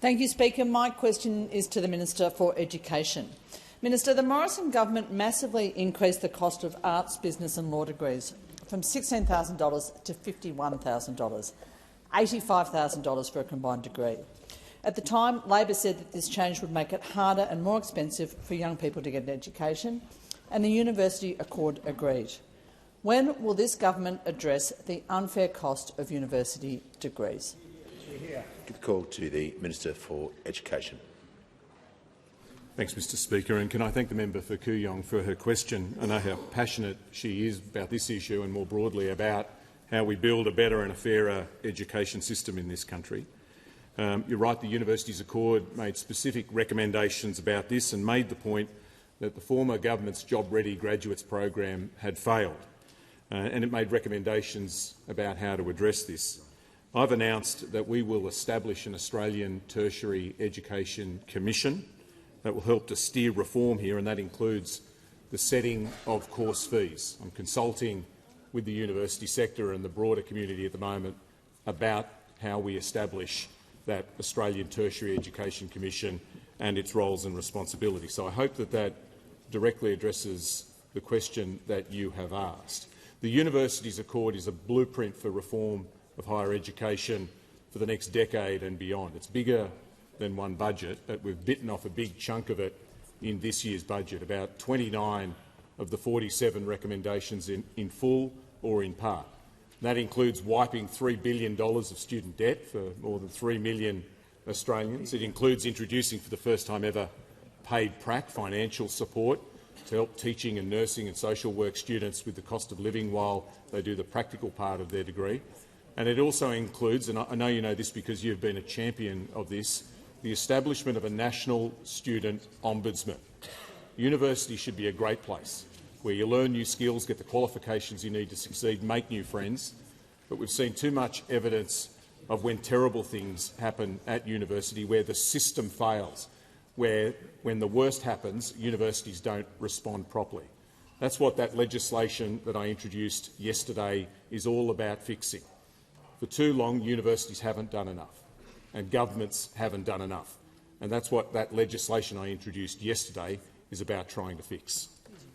Thank you, Speaker. My question is to the Minister for Education. Minister, the Morrison government massively increased the cost of arts, business and law degrees from $16,000 to $51,000, $85,000 for a combined degree. At the time, Labor said that this change would make it harder and more expensive for young people to get an education, and the University Accord agreed. When will this government address the unfair cost of university degrees? Give the call to the Minister for Education. Thanks, Mr Speaker, and can I thank the member for Kooyong for her question. I know how passionate she is about this issue and more broadly about how we build a better and a fairer education system in this country. You're right, the Universities Accord made specific recommendations about this and made the point that the former government's Job Ready Graduates program had failed, and it made recommendations about how to address this. I've announced that we will establish an Australian Tertiary Education Commission that will help to steer reform here, and that includes the setting of course fees. I'm consulting with the university sector and the broader community at the moment about how we establish that Australian Tertiary Education Commission and its roles and responsibilities. So I hope that that directly addresses the question that you have asked. The Universities Accord is a blueprint for reform of higher education for the next decade and beyond. It's bigger than one budget, but we've bitten off a big chunk of it in this year's budget, about 29 of the 47 recommendations in full or in part. That includes wiping $3 billion of student debt for more than 3 million Australians. It includes introducing for the first time ever paid prac financial support to help teaching and nursing and social work students with the cost of living while they do the practical part of their degree. And it also includes, and I know you know this because you've been a champion of this, the establishment of a national student ombudsman. University should be a great place where you learn new skills, get the qualifications you need to succeed, make new friends. But we've seen too much evidence of when terrible things happen at university, where the system fails, where when the worst happens, universities don't respond properly. That's what that legislation that I introduced yesterday is all about fixing. For too long, universities haven't done enough, and governments haven't done enough. And that's what that legislation I introduced yesterday is about trying to fix.